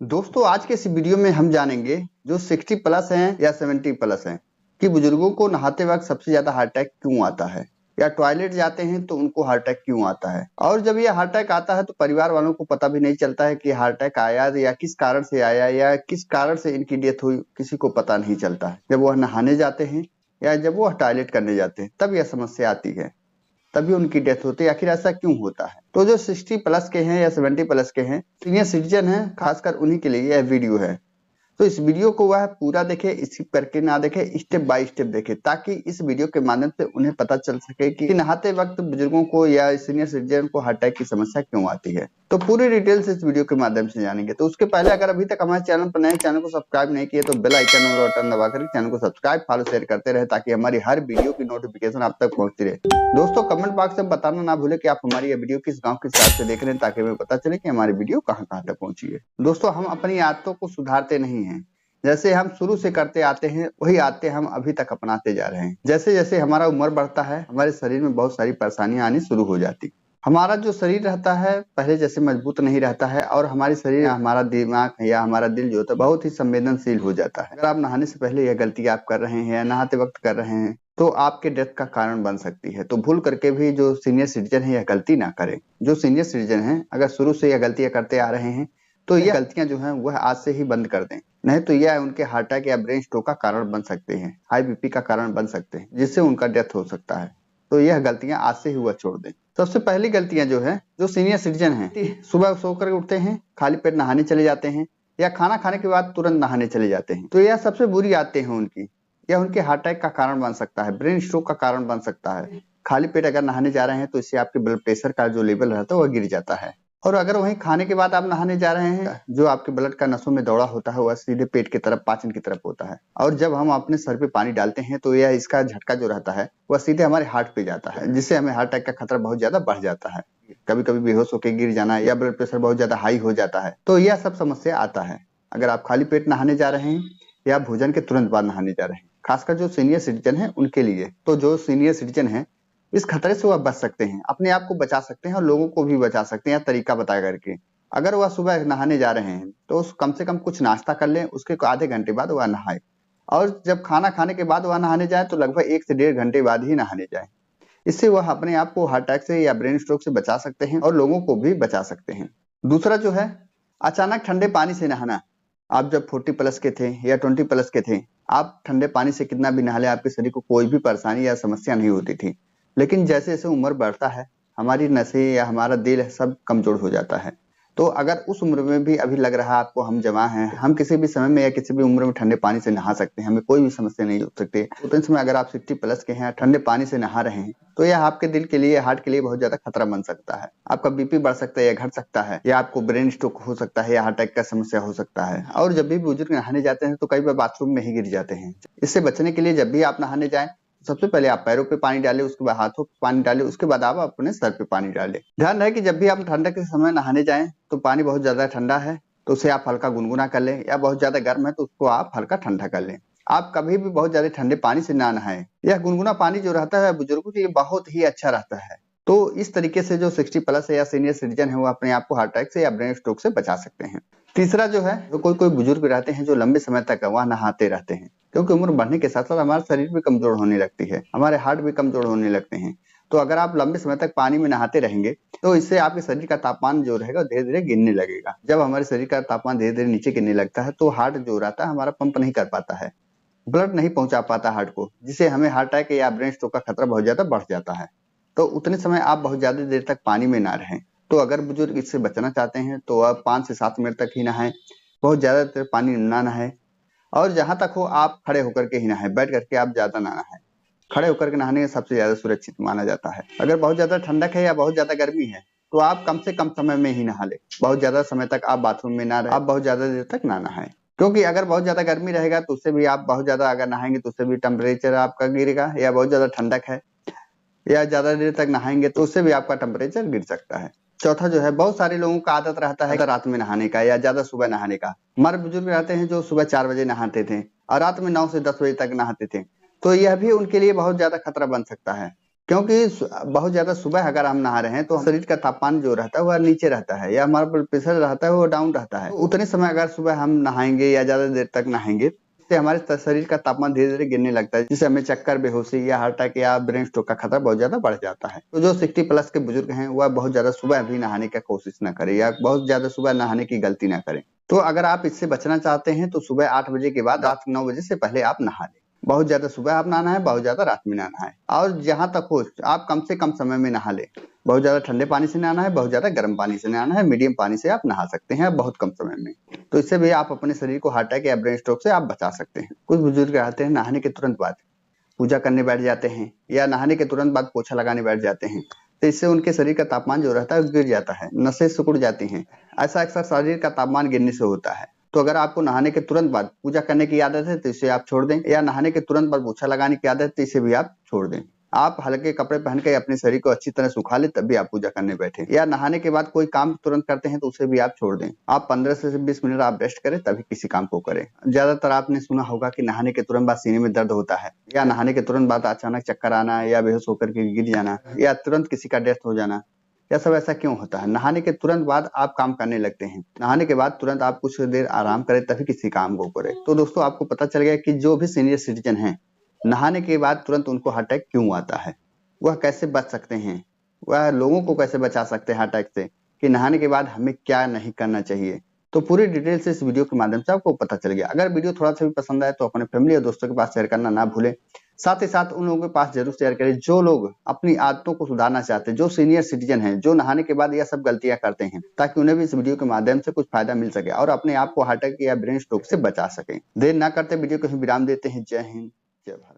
दोस्तों आज के इस वीडियो में हम जानेंगे जो 60 प्लस हैं या 70 प्लस हैं कि बुजुर्गों को नहाते वक्त सबसे ज्यादा हार्ट अटैक क्यों आता है या टॉयलेट जाते हैं तो उनको हार्ट अटैक क्यों आता है। और जब ये हार्ट अटैक आता है तो परिवार वालों को पता भी नहीं चलता है कि हार्ट अटैक आया या किस कारण से आया या किस कारण से इनकी डेथ हुई, किसी को पता नहीं चलता है। जब वह नहाने जाते हैं या जब वह टॉयलेट करने जाते हैं तब यह समस्या आती है, तभी उनकी डेथ होती है। आखिर ऐसा क्यों होता है? तो जो 60 प्लस के हैं या 70 प्लस के हैं, सीनियर सिटीजन हैं, खासकर उन्हीं के लिए यह वीडियो है। तो इस वीडियो को वह पूरा देखे, स्किप करके ना देखे, स्टेप बाय स्टेप देखे, ताकि इस वीडियो के माध्यम से उन्हें पता चल सके कि नहाते वक्त बुजुर्गों को या सीनियर सिटीजन को हार्ट अटैक की समस्या क्यों आती है। तो पूरी डिटेल्स इस वीडियो के माध्यम से जानेंगे। तो उसके पहले अगर अभी तक हमारे चैनल पर नए, चैनल को सब्सक्राइब नहीं किए तो बेल आइकन और बटन दबाकर चैनल को सब्सक्राइब, फॉलो, शेयर करते रहे ताकि हमारी हर वीडियो की नोटिफिकेशन आप तक पहुंचती रहे। दोस्तों कमेंट बॉक्स में बताना ना भूले कि आप हमारी ये वीडियो किस गांव के हिसाब से देख रहे हैं, ताकि हमें पता चले कि हमारी वीडियो कहां तक पहुंची है। दोस्तों हम अपनी आदतों को सुधारते नहीं हैं, जैसे हम शुरू से करते आते हैं वही आदतें हम अभी तक अपनाते जा रहे हैं। जैसे जैसे हमारा उम्र बढ़ता है हमारे शरीर में बहुत सारी परेशानियां आनी शुरू हो जाती। हमारा जो शरीर रहता है पहले जैसे मजबूत नहीं रहता है और हमारे शरीर, हमारा दिमाग या हमारा दिल जो होता है बहुत ही संवेदनशील हो जाता है। अगर आप नहाने से पहले यह गलती आप कर रहे हैं या नहाते वक्त कर रहे हैं तो आपके डेथ का कारण बन सकती है। तो भूल करके भी जो सीनियर सिटीजन है यह गलती ना करें। जो सीनियर सिटीजन है अगर शुरू से यह गलतियां करते आ रहे हैं तो यह गलतियां जो हैं वह आज से ही बंद कर दें, नहीं तो यह उनके हार्ट अटैक या ब्रेन स्ट्रोक का कारण बन सकते हैं, हाई बीपी का कारण बन सकते हैं, जिससे उनका डेथ हो सकता है। तो यह गलतियां आज से ही वह छोड़ दें। सबसे पहली गलतियां जो है, जो सीनियर सिटीजन हैं सुबह सोकर उठते हैं, खाली पेट नहाने चले जाते हैं या खाना खाने के बाद तुरंत नहाने चले जाते हैं। तो यह सबसे बुरी आदतें हैं उनकी। यह उनके हार्ट अटैक का कारण बन सकता है, ब्रेन स्ट्रोक का कारण बन सकता है। खाली पेट अगर नहाने जा रहे हैं तो इससे आपके ब्लड प्रेशर का जो लेवल रहता है वह गिर जाता है। और अगर वहीं खाने के बाद आप नहाने जा रहे हैं, जो आपके ब्लड का नसों में दौड़ा होता है वह सीधे पेट की तरफ, पाचन की तरफ होता है। और जब हम अपने सर पे पानी डालते हैं तो यह इसका झटका जो रहता है वह सीधे हमारे हार्ट पे जाता है, जिससे हमें हार्ट अटैक का खतरा बहुत ज्यादा बढ़ जाता है। कभी कभी बेहोश होकर गिर जाना या ब्लड प्रेशर बहुत ज्यादा हाई हो जाता है। तो यह सब समस्या आता है अगर आप खाली पेट नहाने जा रहे हैं या भोजन के तुरंत बाद नहाने जा रहे हैं, खासकर जो सीनियर सिटीजन है उनके लिए। तो जो सीनियर सिटीजन है इस खतरे से वह बच सकते हैं, अपने आप को बचा सकते हैं और लोगों को भी बचा सकते हैं तरीका बता करके। अगर वह सुबह नहाने जा रहे हैं तो कम से कम कुछ नाश्ता कर लें, उसके आधे घंटे बाद वह नहाए। और जब खाना खाने के बाद वह नहाने जाए तो लगभग 1 से 1.5 घंटे बाद ही नहाने जाए। इससे वह अपने आप को हार्ट अटैक से या ब्रेन स्ट्रोक से बचा सकते हैं और लोगों को भी बचा सकते हैं। दूसरा जो है, अचानक ठंडे पानी से नहाना। आप जब 40 प्लस के थे या 20 प्लस के थे, आप ठंडे पानी से कितना भी नहा ले आपके शरीर को कोई भी परेशानी या समस्या नहीं होती थी। लेकिन जैसे जैसे उम्र बढ़ता है हमारी नसें या हमारा दिल है सब कमजोर हो जाता है। तो अगर उस उम्र में भी अभी लग रहा है आपको हम जवान हैं, हम किसी भी समय में या किसी भी उम्र में ठंडे पानी से नहा सकते हैं, हमें कोई भी समस्या नहीं हो सकती, तो उस समय अगर आप 60 प्लस के हैं ठंडे पानी से नहा रहे हैं तो यह आपके दिल के लिए, हार्ट के लिए बहुत ज्यादा खतरा बन सकता है। आपका बीपी बढ़ सकता है या घट सकता है, या आपको ब्रेन स्ट्रोक हो सकता है या हार्ट अटैक का समस्या हो सकता है। और जब भी बुजुर्ग नहाने जाते हैं तो कई बार बाथरूम में ही गिर जाते हैं। इससे बचने के लिए जब भी आप नहाने जाएं सबसे पहले आप पैरों पे पानी डालें, उसके बाद हाथों पे पानी डालें, उसके बाद आप अपने सर पे पानी डालें। ध्यान रहे कि जब भी आप ठंडक के समय नहाने जाएं तो पानी बहुत ज्यादा ठंडा है तो उसे आप हल्का गुनगुना कर लें, या बहुत ज्यादा गर्म है तो उसको आप हल्का ठंडा कर लें। आप कभी भी बहुत ज्यादा ठंडे पानी से ना नहाएं। यह गुनगुना पानी जो रहता है बुजुर्गों के लिए बहुत ही अच्छा रहता है। तो इस तरीके से जो 60 प्लस है या सीनियर सिटीजन है वो अपने आप को हार्ट अटैक से या ब्रेन स्ट्रोक से बचा सकते हैं। तीसरा जो है, जो कोई कोई बुजुर्ग रहते हैं जो लंबे समय तक वह नहाते रहते हैं, क्योंकि उम्र बढ़ने के साथ साथ हमारा शरीर भी कमजोर होने लगती है, हमारे हार्ट भी कमजोर होने लगते हैं। तो अगर आप लंबे समय तक पानी में नहाते रहेंगे तो इससे आपके शरीर का तापमान जो रहेगा धीरे धीरे गिरने लगेगा। जब हमारे शरीर का तापमान धीरे धीरे नीचे गिरने लगता है तो हार्ट जो रहता है हमारा पंप नहीं कर पाता है, ब्लड नहीं पहुंचा पाता हार्ट को, जिससे हमें हार्ट अटैक या ब्रेन स्ट्रोक का खतरा बहुत ज्यादा बढ़ जाता है। तो उतने समय आप बहुत ज्यादा देर तक पानी में ना रहें। तो अगर बुजुर्ग इससे बचना चाहते हैं तो आप 5 से 7 मिनट तक ही नहाएं, बहुत ज्यादा देर पानी ना नहाएं। और जहां तक हो आप खड़े होकर के ही नहाएं, बैठ करके आप ज्यादा ना नहाएं। खड़े होकर के नहाने सबसे ज्यादा सुरक्षित माना जाता है। अगर बहुत ज्यादा ठंडक है या बहुत ज्यादा गर्मी है तो आप कम से कम समय में ही नहा ले, बहुत ज्यादा समय तक आप बाथरूम में ना रहे, आप बहुत ज्यादा देर तक ना नहाएं। क्योंकि अगर बहुत ज्यादा गर्मी रहेगा तो उससे भी आप बहुत ज्यादा अगर नहाएंगे तो उससे भी टेम्परेचर आपका गिरेगा, या बहुत ज्यादा ठंडक है या ज्यादा देर तक नहाएंगे तो उससे भी आपका टेम्परेचर गिर सकता है। चौथा जो है, बहुत सारे लोगों का आदत रहता है रात में नहाने का या ज्यादा सुबह नहाने का। हमारे बुजुर्ग रहते हैं जो सुबह 4 बजे नहाते थे और रात में 9 से 10 बजे तक नहाते थे। तो यह भी उनके लिए बहुत ज्यादा खतरा बन सकता है। क्योंकि बहुत ज्यादा सुबह अगर हम नहा रहे हैं तो शरीर का तापमान जो रहता है वह नीचे रहता है, या हमारा ब्लड प्रेशर रहता है वो डाउन रहता है। तो उतने समय अगर सुबह हम नहाएंगे या ज्यादा देर तक नहाएंगे, इससे हमारे शरीर का तापमान धीरे धीरे गिरने लगता है, जिससे हमें चक्कर, बेहोशी या हार्ट अटैक या ब्रेन स्ट्रोक का खतरा बहुत ज्यादा बढ़ जाता है। तो जो 60+ के बुजुर्ग हैं वह बहुत ज्यादा सुबह भी नहाने का कोशिश न करें, या बहुत ज्यादा सुबह नहाने की गलती ना करें। तो अगर आप इससे बचना चाहते हैं तो सुबह 8 बजे के बाद रात 9 बजे से पहले आप नहा लें। बहुत ज्यादा सुबह आप नहाना है, बहुत ज्यादा रात में नहाना है, और जहां तक हो आप कम से कम समय में नहा लें। बहुत ज्यादा ठंडे पानी से नहाना है, बहुत ज्यादा गर्म पानी से नहाना है, मीडियम पानी से आप नहा सकते हैं बहुत कम समय में। तो इससे भी आप अपने शरीर को हार्ट अटैक या ब्रेन स्ट्रोक से आप बचा सकते हैं। कुछ बुजुर्ग रहते हैं नहाने के तुरंत बाद पूजा करने बैठ जाते हैं, या नहाने के तुरंत बाद पोछा लगाने बैठ जाते हैं, तो इससे उनके शरीर का तापमान जो रहता है गिर जाता है, नसें सिकुड़ जाती हैं। ऐसा अक्सर शरीर का तापमान गिरने से होता है। तो अगर आपको नहाने के तुरंत बाद पूजा करने की आदत है तो इसे आप छोड़ दें, या नहाने के तुरंत बाद पोछा लगाने की आदत है तो इसे भी आप छोड़ दें। आप हल्के कपड़े पहन के अपने शरीर को अच्छी तरह सुखा ले, तब भी आप पूजा करने बैठे। या नहाने के बाद कोई काम तुरंत करते हैं तो उसे भी आप छोड़ दें। आप 15 से 20 मिनट आप रेस्ट करें, तभी किसी काम को करें। ज्यादातर आपने सुना होगा कि नहाने के तुरंत बाद सीने में दर्द होता है, या नहाने के तुरंत बाद अचानक चक्कर आना, या बेहोश होकर के गिर जाना, या तुरंत किसी का डेथ हो जाना। यह सब ऐसा क्यों होता है? नहाने के तुरंत बाद आप काम करने लगते हैं, नहाने के बाद तुरंत आप कुछ देर आराम करें, तभी किसी काम को करें। तो दोस्तों, आपको पता चल गया कि जो भी सीनियर सिटीजन हैं, नहाने के बाद तुरंत उनको हार्ट अटैक क्यों आता है, वह कैसे बच सकते हैं, वह लोगों को कैसे बचा सकते हैं हार्ट अटैक से, कि नहाने के बाद हमें क्या नहीं करना चाहिए। तो पूरी डिटेल से इस वीडियो के माध्यम से आपको पता चल गया। अगर वीडियो थोड़ा सा भी पसंद आए तो अपने फैमिली और दोस्तों के पास शेयर करना ना भूलें। साथ ही साथ उन लोगों के पास जरूर शेयर करें जो लोग अपनी आदतों को सुधारना चाहते हैं, जो सीनियर सिटीजन हैं, जो नहाने के बाद यह सब गलतियां करते हैं, ताकि उन्हें भी इस वीडियो के माध्यम से कुछ फायदा मिल सके और अपने आप को हार्ट अटैक या ब्रेन स्ट्रोक से बचा सके। देर ना करते वीडियो को ही विराम देते हैं। जय हिंद, जय भारत।